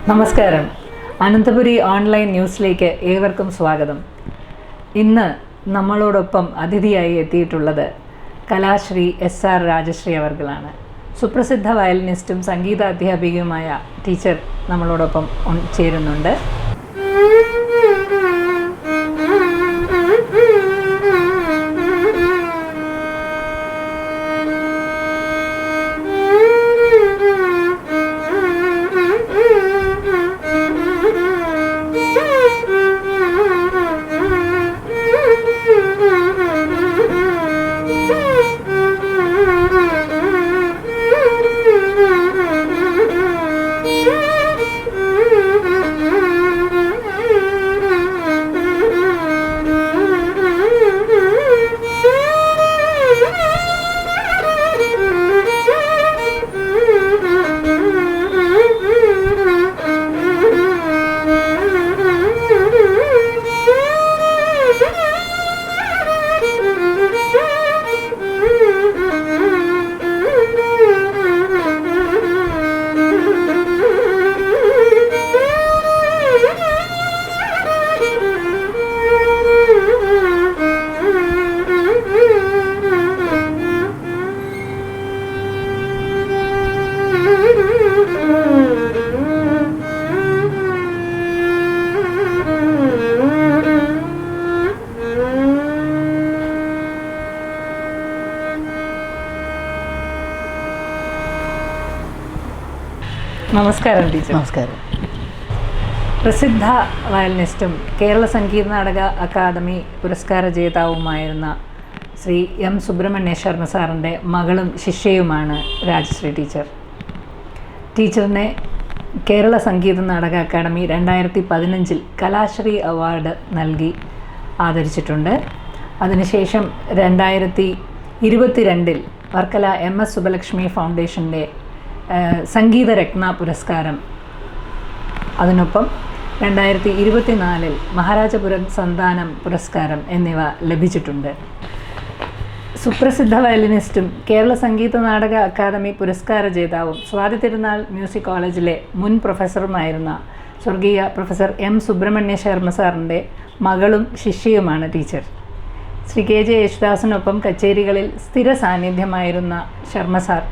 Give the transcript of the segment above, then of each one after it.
നമസ്കാരം. അനന്തപുരി ഓൺലൈൻ ന്യൂസിലേക്ക് ഏവർക്കും സ്വാഗതം. ഇന്ന് നമ്മളോടൊപ്പം അതിഥിയായി എത്തിയിട്ടുള്ളത് കലാശ്രീ SR രാജശ്രീ അവർകളാണ്. സുപ്രസിദ്ധ വയലിനിസ്റ്റും സംഗീത അധ്യാപികയുമായ ടീച്ചർ നമ്മളോടൊപ്പം ചേരുന്നുണ്ട്. നമസ്കാരം ടീച്ചർ. നമസ്കാരം. പ്രസിദ്ധ വയലിനിസ്റ്റും കേരള സംഗീത നാടക അക്കാദമി പുരസ്കാര ജേതാവുമായിരുന്ന ശ്രീ M. സുബ്രഹ്മണ്യ ശർമ്മ സാറിൻ്റെ മകളും ശിഷ്യയുമാണ് രാജശ്രീ ടീച്ചർ. ടീച്ചറിനെ കേരള സംഗീത നാടക അക്കാദമി 2015 കലാശ്രീ അവാർഡ് നൽകി ആദരിച്ചിട്ടുണ്ട്. അതിനുശേഷം 2022 വർക്കല MS സുബ്ബലക്ഷ്മി ഫൗണ്ടേഷൻ്റെ സംഗീതരത്ന പുരസ്കാരം, അതിനൊപ്പം 2024 മഹാരാജപുരം സന്താനം പുരസ്കാരം എന്നിവ ലഭിച്ചിട്ടുണ്ട്. സുപ്രസിദ്ധ വയലിനിസ്റ്റും കേരള സംഗീത നാടക അക്കാദമി പുരസ്കാര ജേതാവും സ്വാതി തിരുനാൾ മ്യൂസിക് കോളേജിലെ മുൻ പ്രൊഫസറുമായിരുന്ന സ്വർഗീയ പ്രൊഫസർ M. സുബ്രഹ്മണ്യ ശർമ്മ സാറിൻ്റെ മകളും ശിഷ്യയുമാണ് ടീച്ചർ. ശ്രീ KJ യേശുദാസിനൊപ്പം കച്ചേരികളിൽ സ്ഥിര സാന്നിധ്യമായിരുന്ന ശർമ്മ സാർ,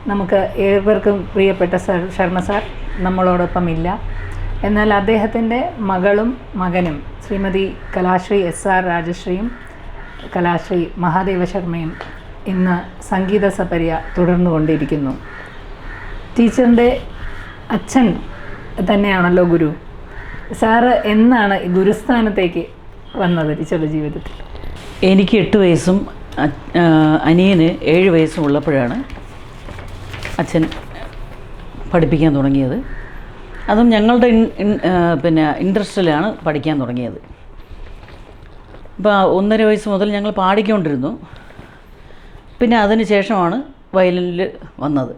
നമുക്ക് ഏവർക്കും പ്രിയപ്പെട്ട ശർമ്മ സാർ നമ്മളോടൊപ്പം ഇല്ല. എന്നാൽ അദ്ദേഹത്തിൻ്റെ മകളും മകനും ശ്രീമതി കലാശ്രീ SR രാജശ്രീയും കലാശ്രീ മഹാദേവ ശർമ്മയും ഇന്ന് സംഗീത സപര്യ തുടർന്നുകൊണ്ടിരിക്കുന്നു. ടീച്ചറിൻ്റെ അച്ഛൻ തന്നെയാണല്ലോ ഗുരു. സാറ് എന്നാണ് ഗുരുസ്ഥാനത്തേക്ക് വന്നത് ടീച്ചറുടെ ജീവിതത്തിൽ? എനിക്ക് 8 വയസ്സും അനിയന് 7 വയസ്സും ഉള്ളപ്പോഴാണ് അച്ഛൻ പഠിപ്പിക്കാൻ തുടങ്ങിയത്. അതും ഞങ്ങളുടെ ഇൻട്രസ്റ്റിലാണ് പഠിക്കാൻ തുടങ്ങിയത്. ഇപ്പോൾ 1.5 വയസ്സ് മുതൽ ഞങ്ങൾ പാടിക്കൊണ്ടിരുന്നു. പിന്നെ അതിന് ശേഷമാണ് വയലിനിൽ വന്നത്.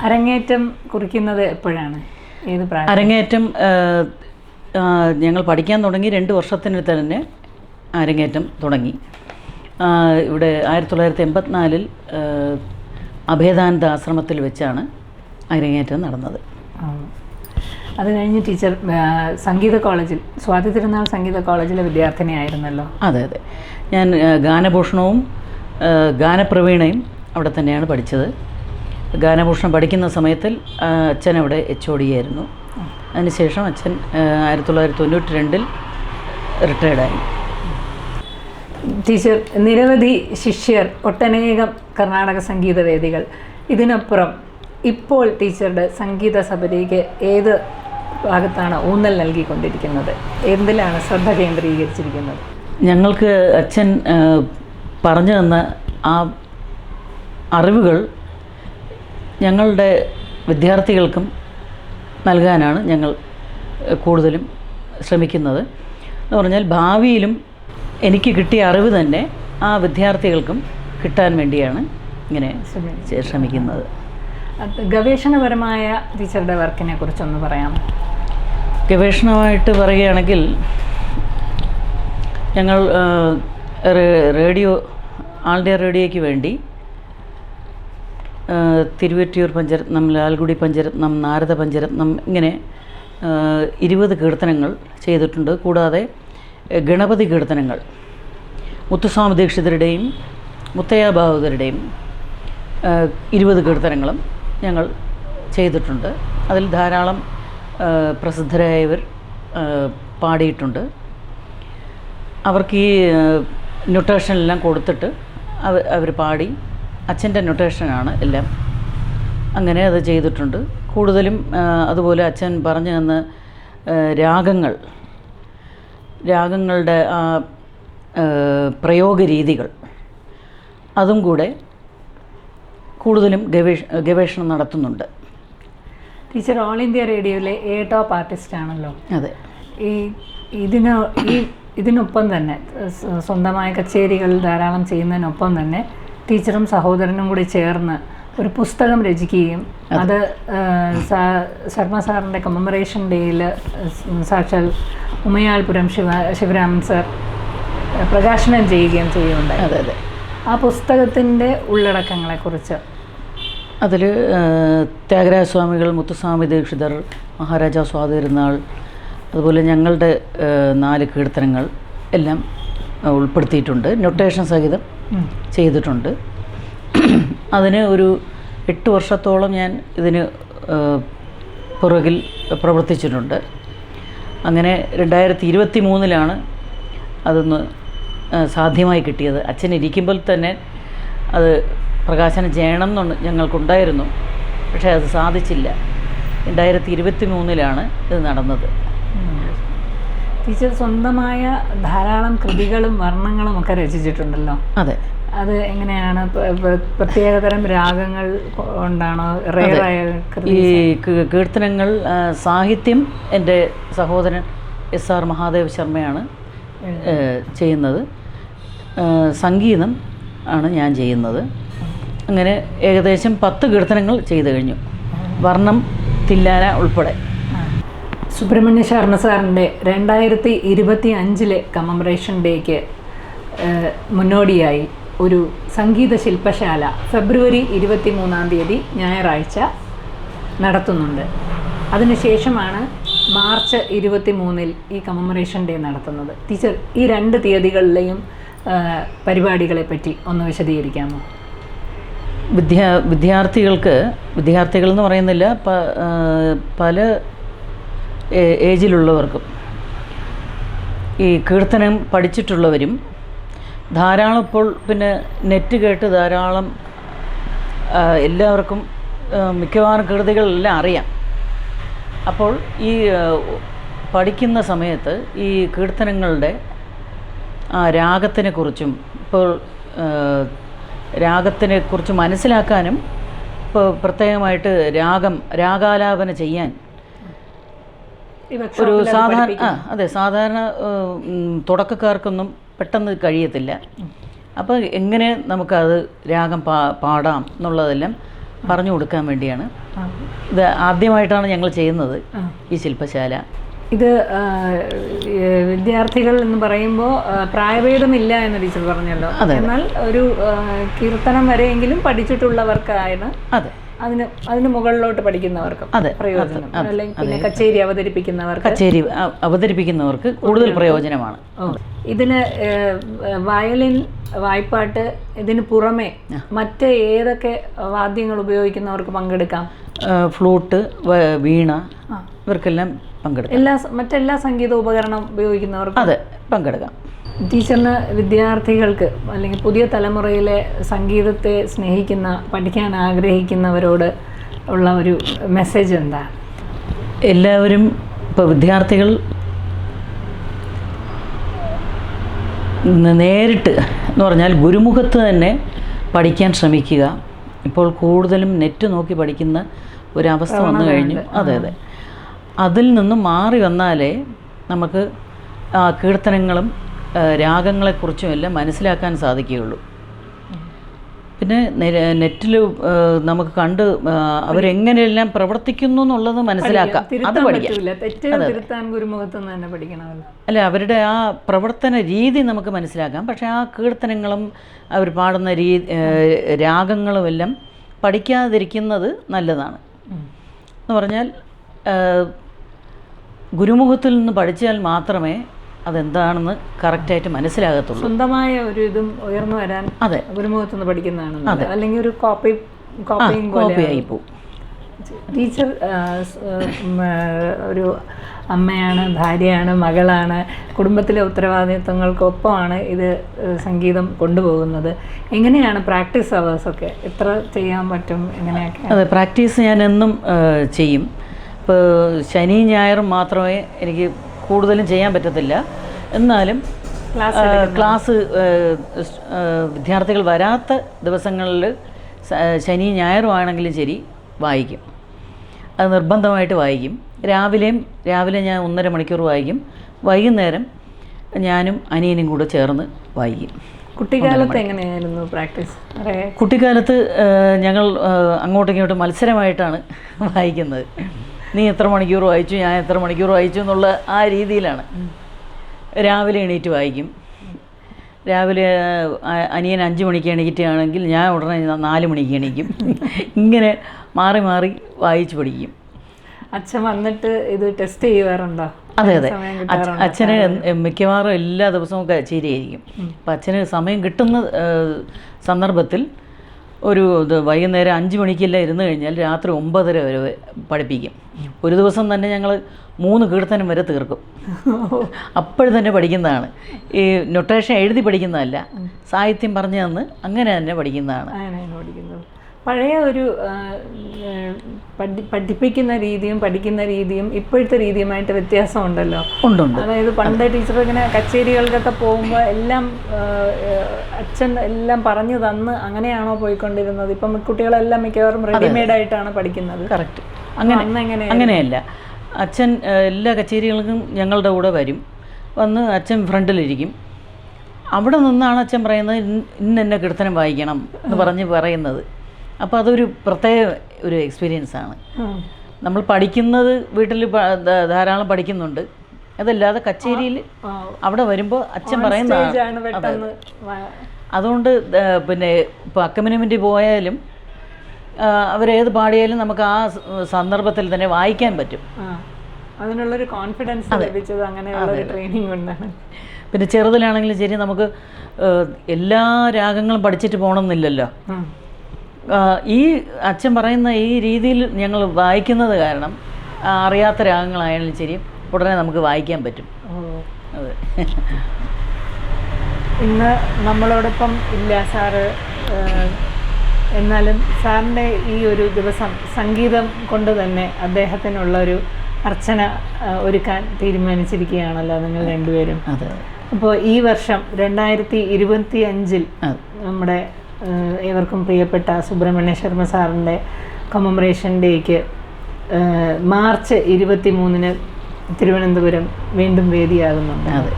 അരങ്ങേറ്റം കുറിക്കുന്നത് എപ്പോഴാണ്, ഏത് പ്രായം? അരങ്ങേറ്റം ഞങ്ങൾ പഠിക്കാൻ തുടങ്ങി 2 വർഷത്തിന് തന്നെ അരങ്ങേറ്റം തുടങ്ങി. ഇവിടെ 1984 അഭേദാനന്ദ ആശ്രമത്തിൽ വെച്ചാണ് അരങ്ങേറ്റം നടന്നത്. അത് കഴിഞ്ഞ് ടീച്ചർ സംഗീത കോളേജിൽ, സ്വാതി തിരുനാൾ സംഗീത കോളേജിലെ വിദ്യാർത്ഥിനിയായിരുന്നല്ലോ. അതെ അതെ, ഞാൻ ഗാനഭൂഷണവും ഗാനപ്രവീണയും അവിടെ തന്നെയാണ് പഠിച്ചത്. ഗാനഭൂഷണം പഠിക്കുന്ന സമയത്തിൽ അച്ഛൻ അവിടെ HOD ആയിരുന്നു. അതിനുശേഷം അച്ഛൻ 1992 റിട്ടയർഡായി. ടീച്ചർ നിരവധി ശിഷ്യർ, ഒട്ടനേകം കർണാടക സംഗീത വേദികൾ. ഇതിനപ്പുറം ഇപ്പോൾ ടീച്ചറുടെ സംഗീത സപര്യയ്ക്ക് ഏത് ഭാഗത്താണ് ഊന്നൽ നൽകിക്കൊണ്ടിരിക്കുന്നത്? എന്തിലാണ് ശ്രദ്ധ കേന്ദ്രീകരിച്ചിരിക്കുന്നത്? ഞങ്ങൾക്ക് അച്ഛൻ പറഞ്ഞു തന്ന ആ അറിവുകൾ ഞങ്ങളുടെ വിദ്യാർത്ഥികൾക്കും നൽകാനാണ് ഞങ്ങൾ കൂടുതലും ശ്രമിക്കുന്നത്. എന്ന് പറഞ്ഞാൽ ഭാവിയിലും എനിക്ക് കിട്ടിയ അറിവ് തന്നെ ആ വിദ്യാർത്ഥികൾക്കും കിട്ടാൻ വേണ്ടിയാണ് ഇങ്ങനെ ശ്രമിക്കുന്നത്. ഗവേഷണപരമായ ടീച്ചറുടെ വർക്കിനെ കുറിച്ചൊന്ന് പറയാമോ? ഗവേഷണമായിട്ട് പറയുകയാണെങ്കിൽ ഞങ്ങൾ റേഡിയോ, ആൾ ഇന്ത്യ റേഡിയോയ്ക്ക് വേണ്ടി തിരുവറ്റിയൂർ പഞ്ചരത്നം, ലാൽഗുഡി പഞ്ചരത്നം, നാരദ പഞ്ചരത്നം, ഇങ്ങനെ 20 കീർത്തനങ്ങൾ ചെയ്തിട്ടുണ്ട്. കൂടാതെ ഗണപതി കീർത്തനങ്ങൾ മുത്തുസ്വാമി ദീക്ഷിതരുടെയും മുത്തയ്യ ഭാഗവതരുടെയും 20 കീർത്തനങ്ങളും ഞങ്ങൾ ചെയ്തിട്ടുണ്ട്. അതിൽ ധാരാളം പ്രസിദ്ധരായവർ പാടിയിട്ടുണ്ട്. അവർക്ക് ഈ നൊട്ടേഷനെല്ലാം കൊടുത്തിട്ട് അവർ പാടി, അച്ഛൻ്റെ നൊട്ടേഷനാണ് എല്ലാം. അങ്ങനെ അത് ചെയ്തിട്ടുണ്ട്. കൂടുതലും അതുപോലെ അച്ഛൻ പറഞ്ഞു തന്ന രാഗങ്ങളുടെ പ്രയോഗ രീതികൾ, അതും കൂടെ കൂടുതലും ഗവേഷണം നടത്തുന്നുണ്ട്. ടീച്ചർ ഓൾ ഇന്ത്യ റേഡിയോയിലെ ടോപ്പ് ആർട്ടിസ്റ്റ് ആണല്ലോ. അതെ. ഇതിനൊപ്പം തന്നെ സ്വന്തമായ കച്ചേരികൾ ധാരാളം ചെയ്യുന്നതിനൊപ്പം തന്നെ ടീച്ചറും സഹോദരനും കൂടി ചേർന്ന് ഒരു പുസ്തകം രചിക്കുകയും അത് ശർമ്മ സാറിൻ്റെ കമ്മമറേഷൻ ഡേയിൽ സാക്ഷാൽ ഉമയാൾപുരം ശിവരാമൻ സാർ പ്രകാശനം ചെയ്യുകയും ചെയ്യുന്നുണ്ട്. അതെ അതെ. ആ പുസ്തകത്തിൻ്റെ ഉള്ളടക്കങ്ങളെക്കുറിച്ച് അതിൽ ത്യാഗരാജസ്വാമികൾ, മുത്തുസ്വാമി ദീക്ഷിതർ, മഹാരാജാ സ്വാതിരുന്നാൾ, അതുപോലെ ഞങ്ങളുടെ 4 കീർത്തനങ്ങൾ എല്ലാം ഉൾപ്പെടുത്തിയിട്ടുണ്ട്. നൊട്ടേഷൻ സഹിതം ചെയ്തിട്ടുണ്ട്. അതിന് ഒരു 8 വർഷത്തോളം ഞാൻ ഇതിന് പുറകിൽ പ്രവർത്തിച്ചിട്ടുണ്ട്. അങ്ങനെ 2023 അതൊന്ന് സാധ്യമായി കിട്ടിയത്. അച്ഛൻ ഇരിക്കുമ്പോൾ തന്നെ അത് പ്രകാശനം ചെയ്യണം എന്ന് ഞങ്ങൾക്കുണ്ടായിരുന്നു. പക്ഷേ അത് സാധിച്ചില്ല. 2023 ഇത് നടന്നത്. ടീച്ചർ സ്വന്തമായ ധാരാളം കൃതികളും വർണ്ണങ്ങളും ഒക്കെ രചിച്ചിട്ടുണ്ടല്ലോ. അതെ. അത് എങ്ങനെയാണ്? പ്രത്യേകതരം രാഗങ്ങൾ കൊണ്ടാണോ? ഈ കീർത്തനങ്ങൾ സാഹിത്യം എൻ്റെ സഹോദരൻ SR മഹാദേവ് ശർമ്മയാണ് ചെയ്യുന്നത്. സംഗീതം ആണ് ഞാൻ ചെയ്യുന്നത്. അങ്ങനെ ഏകദേശം 10 കീർത്തനങ്ങൾ ചെയ്തു കഴിഞ്ഞു, വർണ്ണം തില്ലാന ഉൾപ്പെടെ. സുബ്രഹ്മണ്യ ശർമ്മ സാറിൻ്റെ 2025 കമ്മമറേഷൻ ഡേക്ക് മുന്നോടിയായി ഒരു സംഗീത ശില്പശാല ഫെബ്രുവരി 23 ഞായറാഴ്ച നടത്തുന്നുണ്ട്. അതിനുശേഷമാണ് മാർച്ച് 23 ഈ കമ്മമറേഷൻ ഡേ നടത്തുന്നത്. ടീച്ചർ ഈ 2 തീയതികളിലെയും പരിപാടികളെ പറ്റി ഒന്ന് വിശദീകരിക്കാമോ? വിദ്യാർത്ഥികൾ എന്ന് പറയുന്നില്ല, പല ഏജിലുള്ളവർക്കും, ഈ കീർത്തനം പഠിച്ചിട്ടുള്ളവരും ധാരാളം, ഇപ്പോൾ പിന്നെ നെറ്റ് കേട്ട് ധാരാളം എല്ലാവർക്കും മിക്കവാറും കൃതികളെല്ലാം അറിയാം. അപ്പോൾ ഈ പഠിക്കുന്ന സമയത്ത് ഈ കീർത്തനങ്ങളുടെ രാഗത്തിനെക്കുറിച്ചും ഇപ്പോൾ രാഗത്തിനെക്കുറിച്ച് മനസ്സിലാക്കാനും ഇപ്പോൾ പ്രത്യേകമായിട്ട് രാഗാലാപന ചെയ്യാൻ ഒരു സാധാരണ തുടക്കക്കാർക്കൊന്നും പെട്ടെന്ന് കഴിയത്തില്ല. അപ്പോൾ എങ്ങനെ നമുക്കത് രാഗം പാടാം എന്നുള്ളതെല്ലാം പറഞ്ഞു കൊടുക്കാൻ വേണ്ടിയാണ് ഇത് ആദ്യമായിട്ടാണ് ഞങ്ങൾ ചെയ്യുന്നത് ഈ ശില്പശാല. ഇത് വിദ്യാർത്ഥികൾ എന്ന് പറയുമ്പോൾ പ്രായഭേദമില്ല എന്ന് ടീച്ചർ പറഞ്ഞല്ലോ. എന്നാൽ ഒരു കീർത്തനം വരെയെങ്കിലും പഠിച്ചിട്ടുള്ളവർക്കാണ്. അതെ. അതിന് മുകളിലോട്ട് പഠിക്കുന്നവർക്കും പ്രയോജനം, അല്ലെങ്കിൽ പിന്നെ കച്ചേരി അവതരിപ്പിക്കുന്നവർക്ക് കൂടുതൽ പ്രയോജനമാണ്. ഇതിന് വയലിൻ, വായ്പാട്ട്, ഇതിന് പുറമെ മറ്റ് ഏതൊക്കെ വാദ്യങ്ങൾ ഉപയോഗിക്കുന്നവർക്ക് പങ്കെടുക്കാം? ഫ്ലൂട്ട്, വീണ, ഇവർക്കെല്ലാം പങ്കെടുക്കാം. മറ്റെല്ലാ സംഗീത ഉപകരണം ഉപയോഗിക്കുന്നവർക്ക് അതെ പങ്കെടുക്കാം. ടീച്ചറിന് വിദ്യാർത്ഥികൾക്ക് അല്ലെങ്കിൽ പുതിയ തലമുറയിലെ സംഗീതത്തെ സ്നേഹിക്കുന്ന, പഠിക്കാൻ ആഗ്രഹിക്കുന്നവരോട് ഉള്ള ഒരു മെസ്സേജ് എന്താ? എല്ലാവരും ഇപ്പോൾ വിദ്യാർത്ഥികൾ നേരിട്ട് എന്ന് പറഞ്ഞാൽ ഗുരുമുഖത്ത് തന്നെ പഠിക്കാൻ ശ്രമിക്കുക. ഇപ്പോൾ കൂടുതലും നെറ്റ് നോക്കി പഠിക്കുന്ന ഒരവസ്ഥ വന്നു കഴിഞ്ഞു. അതെ അതെ. അതിൽ നിന്നും മാറി വന്നാലേ നമുക്ക് കീർത്തനങ്ങളും രാഗങ്ങളെക്കുറിച്ചും എല്ലാം മനസ്സിലാക്കാൻ സാധിക്കുകയുള്ളൂ. പിന്നെ നെറ്റിൽ നമുക്ക് കണ്ട് അവരെങ്ങനെയെല്ലാം പ്രവർത്തിക്കുന്നു എന്നുള്ളത് മനസ്സിലാക്കാം, അത് പഠിക്കാം. അല്ല, അവരുടെ ആ പ്രവർത്തന രീതി നമുക്ക് മനസ്സിലാക്കാം. പക്ഷേ ആ കീർത്തനങ്ങളും അവർ പാടുന്ന രാഗങ്ങളും എല്ലാം പഠിക്കാതിരിക്കുന്നത് നല്ലതാണ്. എന്ന് പറഞ്ഞാൽ ഗുരുമുഖത്തിൽ നിന്ന് പഠിച്ചാൽ മാത്രമേ അതെന്താണെന്ന് കറക്റ്റായിട്ട് മനസ്സിലാകത്തുള്ളൂ. സ്വന്തമായ ഒരു ഇതും ഉയർന്നു വരാൻ അതെ ഗുരുമുഖത്ത് നിന്ന് പഠിക്കുന്നതാണ്. അല്ലെങ്കിൽ ഒരു കോപ്പിയായി പോകും. ടീച്ചർ ഒരു അമ്മയാണ്, ഭാര്യയാണ്, മകളാണ്. കുടുംബത്തിലെ ഉത്തരവാദിത്വങ്ങൾക്കൊപ്പമാണ് ഇത് സംഗീതം കൊണ്ടുപോകുന്നത്. എങ്ങനെയാണ് പ്രാക്ടീസ് അവേഴ്സൊക്കെ? എത്ര ചെയ്യാൻ പറ്റും? എങ്ങനെയൊക്കെ? അതെ, പ്രാക്ടീസ് ഞാൻ എന്നും ചെയ്യും. ഇപ്പോൾ ശനി ഞായറും മാത്രമേ എനിക്ക് കൂടുതലും ചെയ്യാൻ പറ്റത്തില്ല. എന്നാലും ക്ലാസ് വിദ്യാർത്ഥികൾ വരാത്ത ദിവസങ്ങളിൽ ശനി ഞായറും ആണെങ്കിലും ശരി വായിക്കും. അത് നിർബന്ധമായിട്ട് വായിക്കും. രാവിലെ ഞാൻ 1.5 മണിക്കൂർ വായിക്കും. വൈകുന്നേരം ഞാനും അനിയനും കൂടെ ചേർന്ന് വായിക്കും. കുട്ടിക്കാലത്ത് എങ്ങനെയായിരുന്നു പ്രാക്ടീസ്? കുട്ടിക്കാലത്ത് ഞങ്ങൾ അങ്ങോട്ടും ഇങ്ങോട്ടും മത്സരമായിട്ടാണ് വായിക്കുന്നത്. നീ എത്ര മണിക്കൂർ വായിച്ചു, ഞാൻ എത്ര മണിക്കൂർ വായിച്ചു എന്നുള്ള ആ രീതിയിലാണ്. രാവിലെ എണീറ്റ് വായിക്കും. രാവിലെ അനിയൻ 5 മണിക്ക് എണീറ്റാണെങ്കിൽ ഞാൻ ഉടനെ 4 മണിക്ക് എണീക്കും. ഇങ്ങനെ മാറി മാറി വായിച്ച് പഠിക്കും. അച്ഛൻ വന്നിട്ട് ഇത് ടെസ്റ്റ് ചെയ്യാറുണ്ടോ? അതെ. അച്ഛന് മിക്കവാറും എല്ലാ ദിവസവും കച്ചേരിയായിരിക്കും. അപ്പം അച്ഛന് സമയം കിട്ടുന്ന സന്ദർഭത്തിൽ വൈകുന്നേരം 5 മണിക്കെല്ലാം ഇരുന്ന് കഴിഞ്ഞാൽ രാത്രി 9:30 വരെ പഠിപ്പിക്കും. ഒരു ദിവസം തന്നെ ഞങ്ങൾ 3 കീർത്തനം വരെ തീർക്കും. അപ്പോഴും തന്നെ പഠിക്കുന്നതാണ്. ഈ നൊട്ടേഷൻ എഴുതി പഠിക്കുന്നതല്ല, സാഹിത്യം പറഞ്ഞു തന്ന് അങ്ങനെ തന്നെ പഠിക്കുന്നതാണ്. പഴയ ഒരു പഠിപ്പിക്കുന്ന രീതിയും പഠിക്കുന്ന രീതിയും ഇപ്പോഴത്തെ രീതിയുമായിട്ട് വ്യത്യാസമുണ്ടല്ലോ. ഉണ്ട്. അതായത് പണ്ട് ടീച്ചർ ഇങ്ങനെ കച്ചേരികൾക്കൊക്കെ പോകുമ്പോൾ എല്ലാം അച്ഛൻ എല്ലാം പറഞ്ഞു തന്ന് അങ്ങനെയാണോ പോയിക്കൊണ്ടിരുന്നത്? ഇപ്പം കുട്ടികളെല്ലാം മിക്കവാറും റെഡിമെയ്ഡ് ആയിട്ടാണ് പഠിക്കുന്നത്. കറക്റ്റ്. അങ്ങനെയല്ല. അച്ഛൻ എല്ലാ കച്ചേരികൾക്കും ഞങ്ങളുടെ കൂടെ വരും. വന്ന് അച്ഛൻ ഫ്രണ്ടിലിരിക്കും. അവിടെ നിന്നാണ് അച്ഛൻ പറയുന്നത് ഇന്ന കീർത്തനം വായിക്കണം എന്ന് പറയുന്നത്. അപ്പോൾ അതൊരു പ്രത്യേക ഒരു എക്സ്പീരിയൻസാണ്. നമ്മൾ പഠിക്കുന്നത് വീട്ടിൽ ധാരാളം പഠിക്കുന്നുണ്ട്. അതല്ലാതെ കച്ചേരിയിൽ അവിടെ വരുമ്പോൾ അച്ഛൻ പറയുന്നതാണ്. അതുകൊണ്ട് പിന്നെ ഇപ്പോൾ അക്കമ്പനിമെൻ്റ് പോയാലും അവരേത് പാടിയാലും നമുക്ക് ആ സന്ദർഭത്തിൽ തന്നെ വായിക്കാൻ പറ്റും. അതിനുള്ളൊരു കോൺഫിഡൻസ് ലഭിച്ചത് അങ്ങനെയുള്ള ട്രെയിനിങ് കൊണ്ടാണ്. പിന്നെ ചെറുതിലാണെങ്കിലും ശരി, നമുക്ക് എല്ലാ രാഗങ്ങളും പഠിച്ചിട്ട് പോകണമെന്നില്ലല്ലോ. ഈ അച്ഛൻ പറയുന്ന ഈ രീതിയിൽ ഞങ്ങൾ വായിക്കുന്നത് കാരണം അറിയാത്ത രാഗങ്ങളായാലും ശരി ഉടനെ നമുക്ക് വായിക്കാൻ പറ്റും. അതെ. ഇന്ന് നമ്മളോടൊപ്പം ഇല്ല സാറ്. എന്നാലും സാറിൻ്റെ ഈ ഒരു ദിവസം സംഗീതം കൊണ്ട് തന്നെ അദ്ദേഹത്തിനുള്ളൊരു അർച്ചന ഒരുക്കാൻ തീരുമാനിച്ചിരിക്കുകയാണല്ലോ നിങ്ങൾ രണ്ടുപേരും. അതെ. അപ്പോൾ ഈ വർഷം 2025 നമ്മുടെ ഏവർക്കും പ്രിയപ്പെട്ട സുബ്രഹ്മണ്യ ശർമ്മ സാറിൻ്റെ കമമറേഷൻ ഡേക്ക് മാർച്ച് 23 തിരുവനന്തപുരം വീണ്ടും വേദിയാകുന്നുണ്ട്.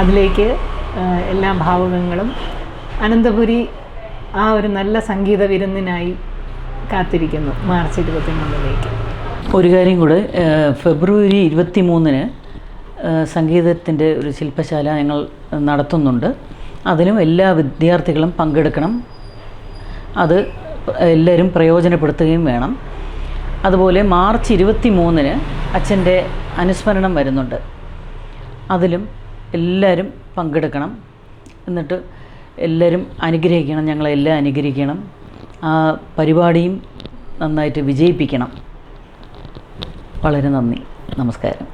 അതിലേക്ക് എല്ലാ ഭാവുകങ്ങളും അനന്തപുരി ആ ഒരു നല്ല സംഗീത വിരുന്നിനായി കാത്തിരിക്കുന്നു. മാർച്ച് 23 ഒരു കാര്യം കൂടെ, ഫെബ്രുവരി 23 സംഗീതത്തിൻ്റെ ഒരു ശില്പശാല ഞങ്ങൾ നടത്തുന്നുണ്ട്. അതിനും എല്ലാ വിദ്യാർത്ഥികളും പങ്കെടുക്കണം. അത് എല്ലാവരും പ്രയോജനപ്പെടുത്തുകയും വേണം. അതുപോലെ മാർച്ച് 23 അച്ഛൻ്റെ അനുസ്മരണം വരുന്നുണ്ട്. അതിലും എല്ലാവരും പങ്കെടുക്കണം. എന്നിട്ട് എല്ലാവരും അനുഗ്രഹിക്കണം, ഞങ്ങളെല്ലാം അനുഗ്രഹിക്കണം. ആ പരിപാടിയും നന്നായിട്ട് വിജയിപ്പിക്കണം. വളരെ നന്ദി. നമസ്കാരം.